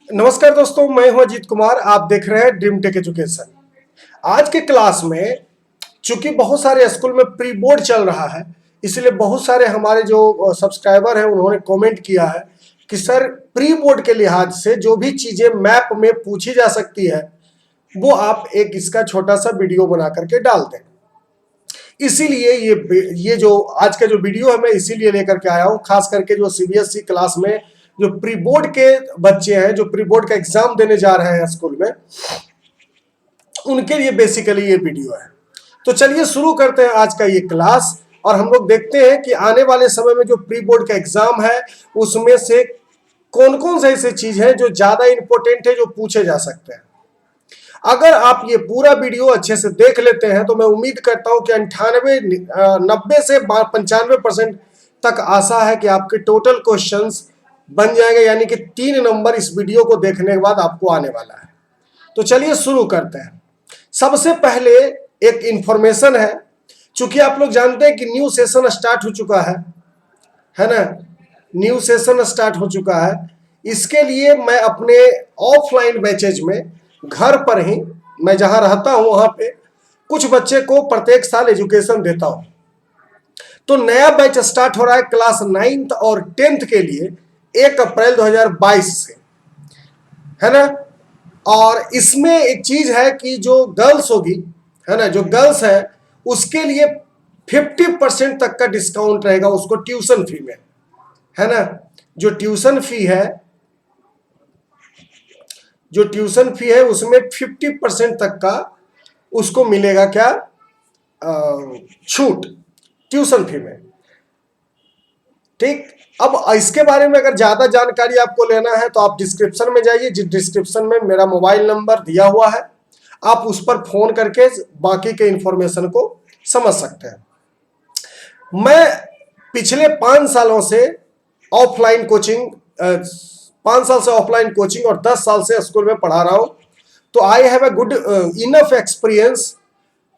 नमस्कार दोस्तों, मैं हूं अजीत कुमार। आप देख रहे हैं ड्रीम टेक एजुकेशन। आज के क्लास में चूंकि बहुत सारे स्कूल में प्री बोर्ड चल रहा है, इसलिए बहुत सारे हमारे जो सब्सक्राइबर हैं उन्होंने कमेंट किया है कि सर प्री बोर्ड के लिहाज से जो भी चीजें मैप में पूछी जा सकती है वो आप एक इसका छोटा सा वीडियो बना करके डाल दें। इसीलिए ये जो आज का जो वीडियो है मैं इसीलिए लेकर के आया हूँ, खास करके जो सीबीएसई क्लास में जो प्री बोर्ड के बच्चे हैं, जो प्री बोर्ड का एग्जाम देने जा रहे हैं स्कूल में, उनके लिए बेसिकली ये वीडियो है। तो चलिए शुरू करते हैं आज का ये क्लास, और हम लोग देखते हैं कि आने वाले समय में जो प्री बोर्ड का एग्जाम है उसमें से कौन कौन से ऐसे चीज है जो ज्यादा इंपॉर्टेंट है, जो पूछे जा सकते हैं। अगर आप ये पूरा वीडियो अच्छे से देख लेते हैं तो मैं उम्मीद करता हूं कि 90 से 95% तक आशा है कि आपके टोटल क्वेश्चंस बन जाएंगे, यानी कि 3 नंबर इस वीडियो को देखने के बाद आपको आने वाला है। तो चलिए शुरू करते हैं। सबसे पहले एक इंफॉर्मेशन है, चूंकि आप लोग जानते हैं कि न्यू सेशन स्टार्ट हो चुका है ना, न्यू सेशन स्टार्ट हो चुका है। इसके लिए मैं अपने ऑफलाइन बैचेज में घर पर ही, मैं जहां रहता हूं वहां पे कुछ बच्चे को प्रत्येक साल एजुकेशन देता हूं। तो नया बैच स्टार्ट हो रहा है क्लास 9th और 10th के लिए 1 अप्रैल 2022 से, है ना। और इसमें एक चीज है कि जो गर्ल्स होगी, है ना, जो गर्ल्स है उसके लिए 50% तक का डिस्काउंट रहेगा उसको ट्यूशन फी में, है ना। जो ट्यूशन फी है उसमें 50% तक का उसको मिलेगा क्या, छूट ट्यूशन फी में। ठीक, अब इसके बारे में अगर ज्यादा जानकारी आपको लेना है तो आप डिस्क्रिप्शन में जाइए, जिस डिस्क्रिप्शन में मेरा मोबाइल नंबर दिया हुआ है, आप उस पर फोन करके बाकी के इंफॉर्मेशन को समझ सकते हैं। मैं पिछले 5 सालों से ऑफलाइन कोचिंग 5 साल से ऑफलाइन कोचिंग और 10 साल से स्कूल में पढ़ा रहा हूं, तो I have a good enough experience,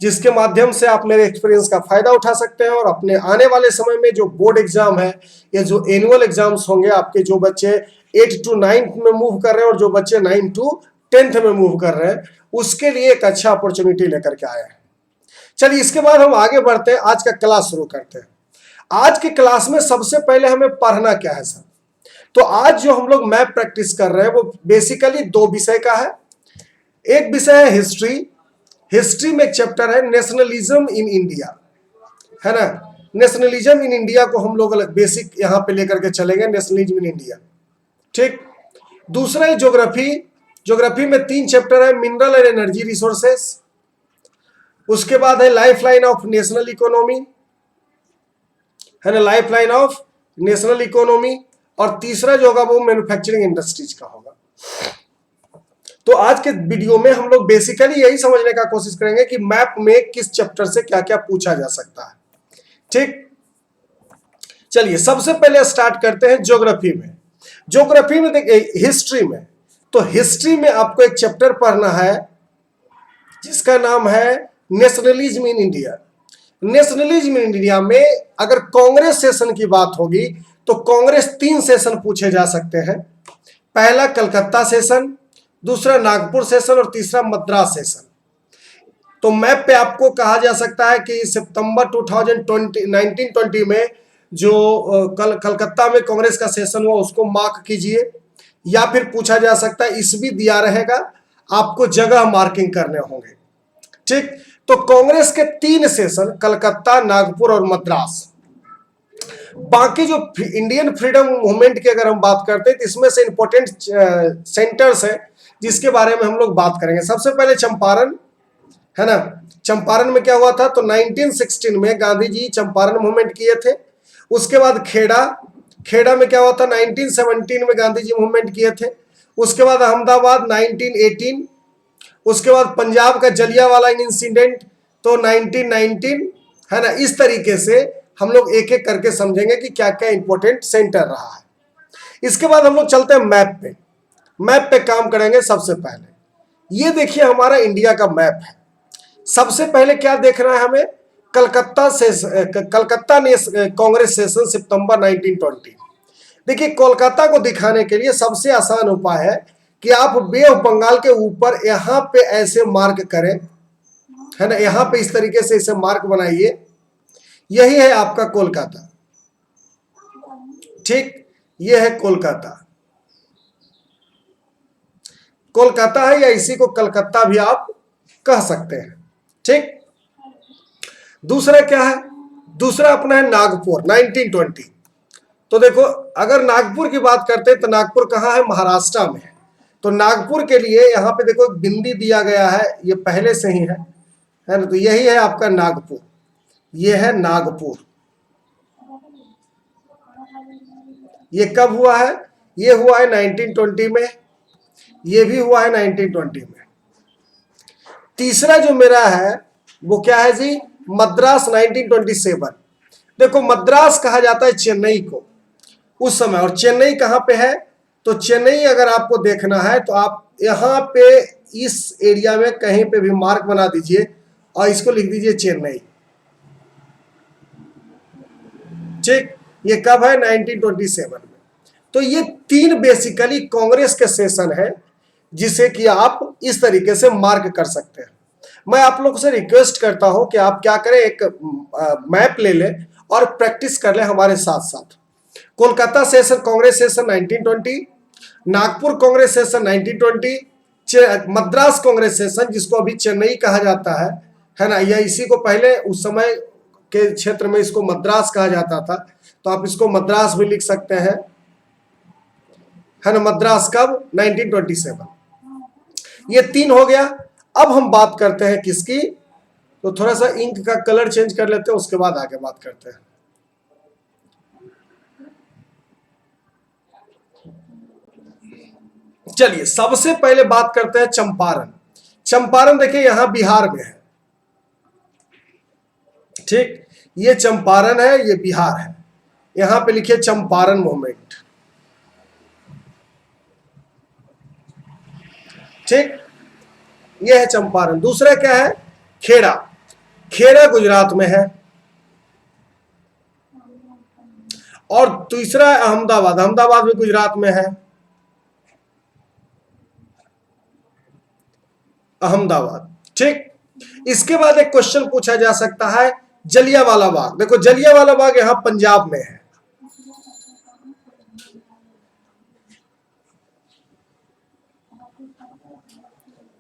जिसके माध्यम से आप मेरे एक्सपीरियंस का फायदा उठा सकते हैं और अपने आने वाले समय में जो बोर्ड एग्जाम है या जो एनुअल एग्जाम्स होंगे, आपके जो बच्चे 8 to 9 में मूव कर रहे हैं और जो बच्चे 9 to 10th में मूव कर रहे हैं, उसके लिए एक अच्छा अपॉर्चुनिटी लेकर के आया है। चलिए इसके बाद हम आगे बढ़ते हैं, आज का क्लास शुरू करते हैं। आज के क्लास में सबसे पहले हमें पढ़ना क्या है सर, तो आज जो हम लोग मैप प्रैक्टिस कर रहे हैं वो बेसिकली 2 विषय का है। एक विषय है हिस्ट्री। हिस्ट्री में एक चैप्टर है नेशनलिज्म इन इंडिया, है ना। नेशनलिज्म इन इंडिया को हम लोग बेसिक यहां पे लेकर के चलेंगे, नेशनलिज्म इन इंडिया। ठीक, दूसरा है ज्योग्राफी। ज्योग्राफी में 3 चैप्टर है, मिनरल एंड एनर्जी रिसोर्सेस, उसके बाद है life line of national economy, है ना, life line of national economy, और तीसरा जो होगा वो मैन्युफैक्चरिंग इंडस्ट्रीज का होगा। तो आज के वीडियो में हम लोग बेसिकली यही समझने का कोशिश करेंगे कि मैप में किस चैप्टर से क्या क्या पूछा जा सकता है। ठीक, चलिए सबसे पहले स्टार्ट करते हैं ज्योग्राफी में। ज्योग्राफी में देखिए, हिस्ट्री में, तो हिस्ट्री में आपको एक चैप्टर पढ़ना है जिसका नाम है nationalism in India. Nationalism in India में अगर कांग्रेस सेशन की बात होगी तो कांग्रेस 3 सेशन पूछे जा सकते हैं। पहला कलकत्ता सेशन, दूसरा नागपुर सेशन और तीसरा मद्रास सेशन। तो मैप पे आपको कहा जा सकता है कि सितंबर 1920 में जो कलकत्ता में कांग्रेस का सेशन हुआ उसको मार्क कीजिए, या फिर पूछा जा सकता है ईस्वी दिया रहेगा, आपको जगह मार्किंग करने होंगे। ठीक, तो कांग्रेस के 3 सेशन कलकत्ता, नागपुर और मद्रास। बाकी जो इंडियन फ्रीडम मूवमेंट की अगर हम बात करते हैं तो इसमें से इंपॉर्टेंट सेंटर्स है जिसके बारे में हम लोग बात करेंगे। सबसे पहले चंपारण, है ना। चंपारण में क्या हुआ था, तो 1916 में गांधी जी चंपारण मूवमेंट किए थे। उसके बाद खेड़ा में क्या हुआ था, 1917 में गांधी जी मूवमेंट किए थे। उसके बाद अहमदाबाद 1918, उसके बाद पंजाब का जलियांवाला इंसिडेंट तो 1919, है ना। इस तरीके से हम लोग एक एक करके समझेंगे कि क्या क्या इंपॉर्टेंट सेंटर रहा है। इसके बाद हम लोग चलते हैं मैप पे काम करेंगे। सबसे पहले ये देखिए हमारा इंडिया का मैप है। सबसे पहले क्या देखना है हमें, कलकत्ता ने कांग्रेस सेशन सितंबर 1920। देखिए कोलकाता को दिखाने के लिए सबसे आसान उपाय है कि आप बे ऑफ बंगाल के ऊपर यहां पे ऐसे मार्क करें, है ना, यहां पे इस तरीके से इसे मार्क बनाइए, यही है आपका कोलकाता। ठीक, यह है कोलकाता, कोलकाता है, या इसी को कलकत्ता भी आप कह सकते हैं। ठीक, दूसरा क्या है, दूसरा अपना है नागपुर 1920। तो देखो अगर नागपुर की बात करते हैं तो नागपुर कहाँ है, महाराष्ट्र में है। तो नागपुर के लिए यहाँ पे देखो एक बिंदी दिया गया है, ये पहले से ही है ना, तो यही है आपका नागपुर, ये है नागपुर। ये कब हुआ है, ये हुआ है 1920 में, ये भी हुआ है 1920 में। तीसरा जो मेरा है वो क्या है जी, मद्रास 1927। देखो मद्रास कहा जाता है चेन्नई को उस समय, और चेन्नई कहाँ पे है, तो चेन्नई अगर आपको देखना है तो आप यहाँ पे इस एरिया में कहीं पे भी मार्क बना दीजिए और इसको लिख दीजिए चेन्नई। ठीक, ये कब है, 1927 में। तो ये तीन बेसिकली कांग्रेस के सेशन है जिसे कि आप इस तरीके से मार्क कर सकते हैं। मैं आप लोगों से रिक्वेस्ट करता हूं कि आप क्या करें, एक मैप ले लें और प्रैक्टिस कर लें हमारे साथ साथ। Kolkata session Congress session 1920, Nagpur Congress session 1920, Madras Congress session जिसको अभी चेन्नई कहा जाता है ना, या इसी को पहले उस समय के क्षेत्र में इसको मद्रास कहा जाता था, तो आप इसको मद्रास भी लिख सकते हैं, है ना। मद्रास कब, 1927। ये तीन हो गया। अब हम बात करते हैं किसकी, तो थोड़ा सा इंक का कलर चेंज कर लेते हैं, उसके बाद आगे बात करते हैं। चलिए सबसे पहले बात करते हैं चंपारण। चंपारण देखिए यहां बिहार में है। ठीक, ये चंपारण है, ये बिहार है। यहां पे लिखिए चंपारण मूवमेंट। ठीक, ये है चंपारण। दूसरा क्या है, खेड़ा। खेड़ा गुजरात में है। और तीसरा है अहमदाबाद। अहमदाबाद भी गुजरात में है, अहमदाबाद। ठीक, इसके बाद एक क्वेश्चन पूछा जा सकता है जलियांवाला बाग। देखो जलियांवाला बाग यहां पंजाब में है।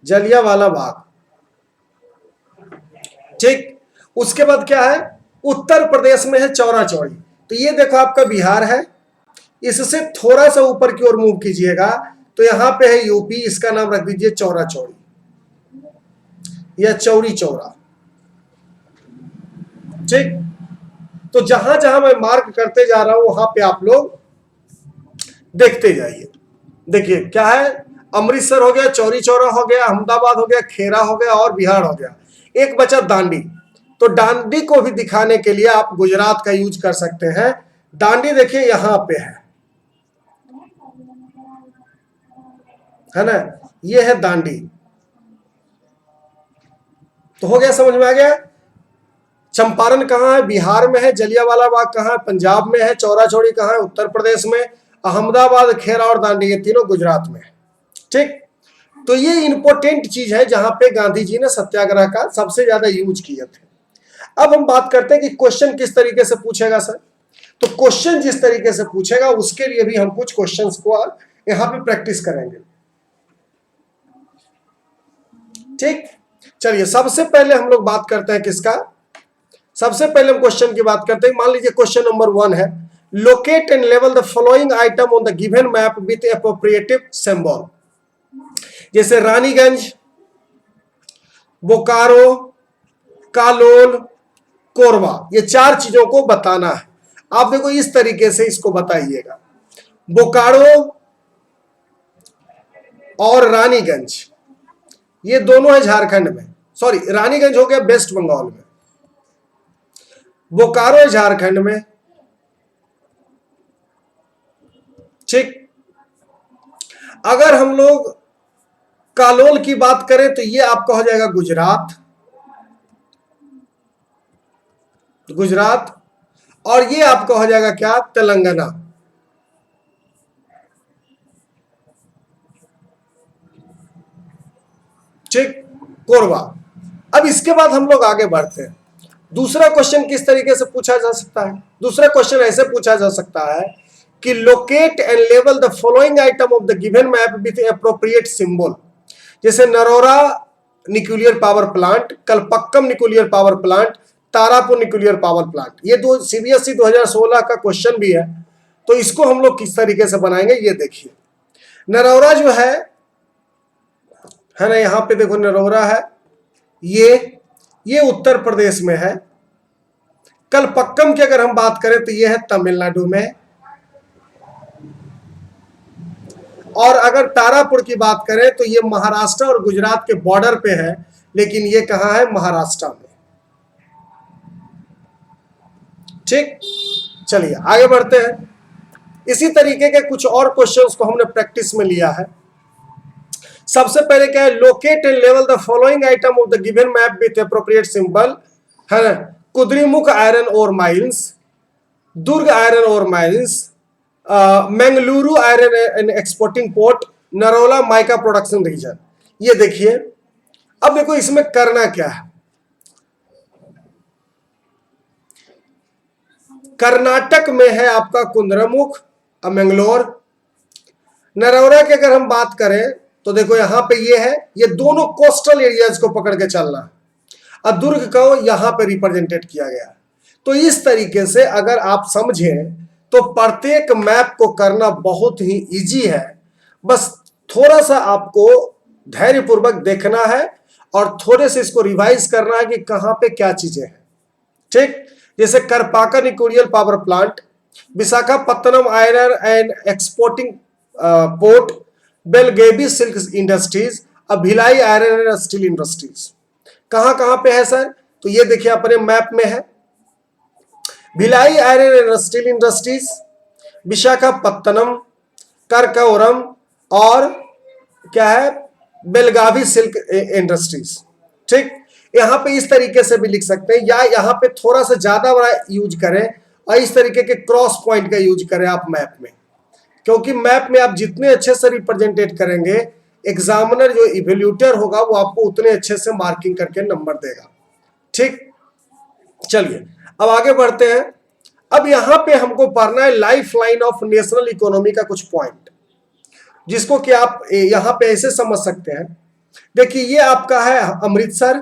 जलियांवाला बाग। ठीक, उसके बाद क्या है, उत्तर प्रदेश में है चौरा चौड़ी। तो ये देखो आपका बिहार है, इससे थोड़ा सा ऊपर की ओर मूव कीजिएगा तो यहां पे है यूपी, इसका नाम रख दीजिए चौरा चौड़ी या चौरी चौरा। ठीक, तो जहां जहां मैं मार्क करते जा रहा हूं वहां पे आप लोग देखते जाइए। देखिए क्या है, अमृतसर हो गया, चौरी चौरा हो गया, अहमदाबाद हो गया, खेरा हो गया और बिहार हो गया। एक बचा दांडी। तो दांडी को भी दिखाने के लिए आप गुजरात का यूज कर सकते हैं। दांडी देखिए यहां पे है ना, ये है दांडी। तो हो गया, समझ में आ गया। चंपारण कहाँ है, बिहार में है। जलियांवाला बाग कहाँ है, पंजाब में है। चौरा चौड़ी कहाँ है, उत्तर प्रदेश में। अहमदाबाद, खेरा और दांडी ये तीनों गुजरात में है। ठीक, तो ये इंपॉर्टेंट चीज है जहां पे गांधी जी ने सत्याग्रह का सबसे ज्यादा यूज किए थे। अब हम बात करते हैं कि क्वेश्चन किस तरीके से पूछेगा सर। तो क्वेश्चन जिस तरीके से पूछेगा उसके लिए भी हम कुछ क्वेश्चंस को यहां पे प्रैक्टिस करेंगे। ठीक, चलिए सबसे पहले हम लोग बात करते हैं किसका, सबसे पहले हम क्वेश्चन की बात करते हैं। मान लीजिए क्वेश्चन नंबर 1 है, locate and level the following item on the given map with appropriative symbol. जैसे रानीगंज, बोकारो, कालोल, कोरबा, ये चार चीजों को बताना है। आप देखो इस तरीके से इसको बताइएगा। बोकारो और रानीगंज ये दोनों है झारखंड में, सॉरी रानीगंज हो गया वेस्ट बंगाल में, बोकारो झारखंड में। ठीक, अगर हम लोग कालोल की बात करें तो ये आपका हो जाएगा गुजरात। गुजरात, और ये आपका हो जाएगा क्या, तेलंगाना। ठीक, कोरबा। अब इसके बाद हम लोग आगे बढ़ते हैं। दूसरा क्वेश्चन किस तरीके से पूछा जा सकता है? दूसरा क्वेश्चन ऐसे पूछा जा सकता है कि locate and label the following item of the given map with appropriate symbol. जैसे Narora nuclear power plant, Kalpakkam nuclear power plant, Tarapur nuclear power plant. ये दो सीबीएसई 2016 का क्वेश्चन भी है। तो इसको हम लोग किस तरीके से बनाएंगे ये देखिए। नरोरा जो है ना, यहां पे देखो नरोरा है, ये उत्तर प्रदेश में है। कलपक्कम की अगर हम बात करें तो ये है तमिलनाडु में। और अगर तारापुर की बात करें तो ये महाराष्ट्र और गुजरात के बॉर्डर पे है, लेकिन ये कहां है, महाराष्ट्र में। ठीक, चलिए आगे बढ़ते हैं। इसी तरीके के कुछ और क्वेश्चंस को हमने प्रैक्टिस में लिया है। सबसे पहले क्या है, locate and level the following item of the given map with appropriate symbol, है ना। Kudremukh iron ore mines, Durg iron ore mines, Mangaluru iron and exporting port, Narola mica production region. ये देखिए, अब देखो इसमें करना क्या है। कर्नाटक में है आपका कुंद्रमुख और मंगलोर। नरोरा की अगर हम बात करें तो देखो यहां पे ये है, ये दोनों कोस्टल एरियाज को पकड़ के चलना है, और दुर्ग को यहां पे रिप्रेजेंटेड किया गया। तो इस तरीके से अगर आप समझें तो प्रत्येक मैप को करना बहुत ही इजी है। बस थोड़ा सा आपको धैर्यपूर्वक देखना है और थोड़े से इसको रिवाइज करना है कि कहां पे क्या चीजें हैं। ठीक, जैसे Karpaka nuclear power plant, Visakhapatnam iron and exporting port, Belagavi silk industries, और Bhilai iron and steel industries. कहां कहां पे है सर? तो ये देखिए अपने मैप में है, Bhilai iron and steel industries, Visakhapatnam, Karakoram, और क्या है, बेलगावी सिल्क इंडस्ट्रीज। ठीक, यहां पे इस तरीके से भी लिख सकते हैं, या यहां पे थोड़ा सा ज्यादा बड़ा यूज करें और इस तरीके के क्रॉस पॉइंट का यूज करें आप मैप में, क्योंकि मैप में आप जितने अच्छे से रिप्रेजेंटेट करेंगे, एग्जामिनर जो इवेल्यूटर होगा वो आपको उतने अच्छे से मार्किंग करके नंबर देगा। ठीक, चलिए अब आगे बढ़ते हैं। अब यहां पे हमको पढ़ना है life line of national economy का कुछ पॉइंट, जिसको कि आप यहां पे ऐसे समझ सकते हैं। देखिए ये आपका है अमृतसर,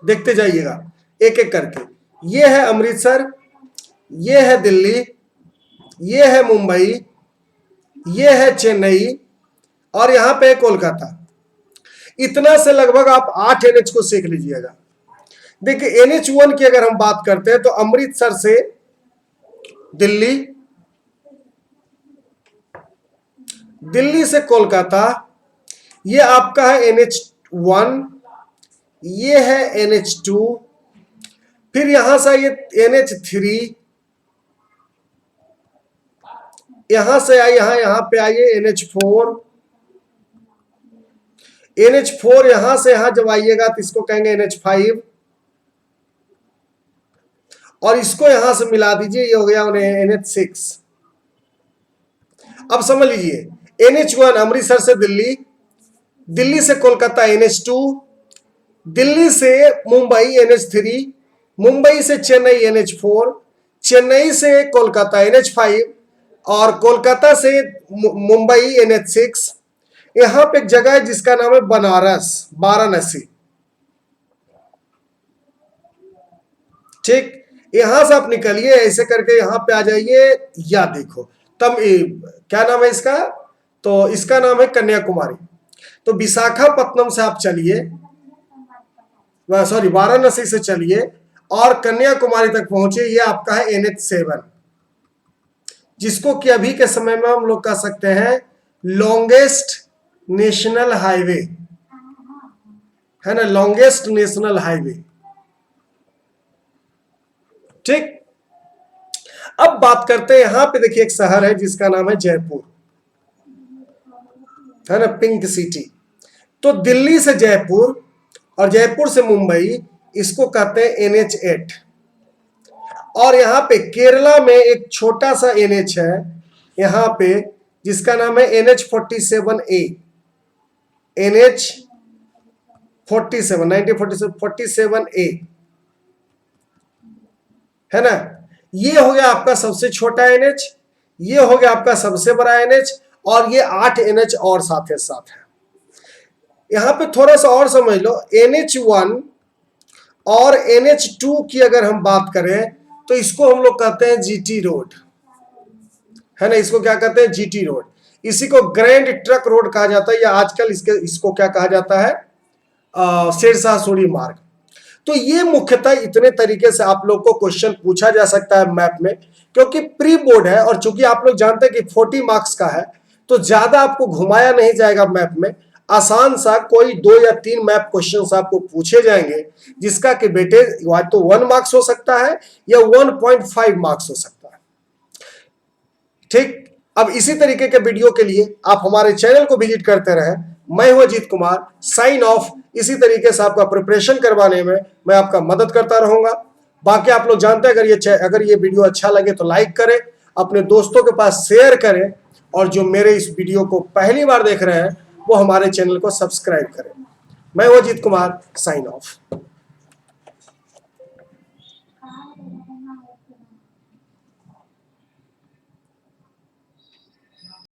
देखते जाइएगा एक एक करके। ये है अमृतसर, ये है दिल्ली, ये है मुंबई, ये है चेन्नई, और यहां पे है कोलकाता। इतना से लगभग आप 8 एनएच को सीख लीजिएगा। देखिए NH1 की अगर हम बात करते हैं तो अमृतसर से दिल्ली, दिल्ली से कोलकाता, ये आपका है NH1, ये है NH2, फिर यहां से ये NH3, यहां से आइए यहां पे आइए NH4, NH4 यहां से यहां जब आइएगा तो इसको कहेंगे NH5, और इसको यहां से मिला दीजिए, ये हो गया NH6। अब समझ लीजिए NH1 अमृतसर से दिल्ली, दिल्ली से कोलकाता NH2, दिल्ली से मुंबई NH3, मुंबई से चेन्नई NH4, चेन्नई से कोलकाता NH5, और कोलकाता से मुंबई NH6। यहां पे एक जगह है जिसका नाम है बनारस, वाराणसी। ठीक, यहां से आप निकलिए ऐसे करके यहां पे आ जाइए, या देखो तब क्या नाम है इसका, तो इसका नाम है कन्याकुमारी। तो विशाखापत्तनम से आप चलिए, सॉरी वाराणसी से चलिए और कन्याकुमारी तक पहुंचे, ये आपका है NH7, जिसको कि अभी के समय में हम लोग कह सकते हैं लॉन्गेस्ट नेशनल हाईवे, है ना, लॉन्गेस्ट नेशनल हाईवे। ठीक, अब बात करते हैं, यहां पे देखिए एक शहर है जिसका नाम है जयपुर, है ना, पिंक सिटी। तो दिल्ली से जयपुर और जयपुर से मुंबई, इसको कहते हैं NH8। और यहाँ पे केरला में एक छोटा सा NH है यहाँ पे, जिसका नाम है NH47A, NH47 1947 है ना। ये हो गया आपका सबसे छोटा NH, ये हो गया आपका सबसे बड़ा NH, और ये 8 NH और साथ है। यहां पे थोड़ा सा और समझ लो, NH1 और NH2 की अगर हम बात करें तो इसको हम लोग कहते हैं GT रोड, है ना। इसको क्या कहते हैं? GT road. इसी को ग्रैंड ट्रक रोड कहा जाता है, या आजकल इसको क्या कहा जाता है? शेरशाह सूरी मार्ग। तो ये मुख्यतः इतने तरीके से आप लोग को क्वेश्चन पूछा जा सकता है मैप में, क्योंकि प्री बोर्ड है और चूंकि आप लोग जानते हैं कि 40 मार्क्स का है, तो ज्यादा आपको घुमाया नहीं जाएगा मैप में। आसान सा कोई 2 या 3 मैप क्वेश्चंस आपको पूछे जाएंगे, जिसका कि बेटे या तो 1 मार्क्स हो सकता है या 1.5 मार्क्स हो सकता है। ठीक, अब इसी तरीके के वीडियो के लिए आप हमारे चैनल को विजिट करते रहें। मैं हूं अजीत कुमार, साइन ऑफ। इसी तरीके से आपका प्रिपरेशन करवाने में मैं आपका मदद करता रहूंगा। बाकी आप लोग जानते हैं, अगर ये वीडियो अच्छा लगे तो लाइक करें, अपने दोस्तों के पास शेयर करें, और जो मेरे इस वीडियो को पहली बार देख रहे हैं वो हमारे चैनल को सब्सक्राइब करें। मैं हूं अजीत कुमार, साइन ऑफ।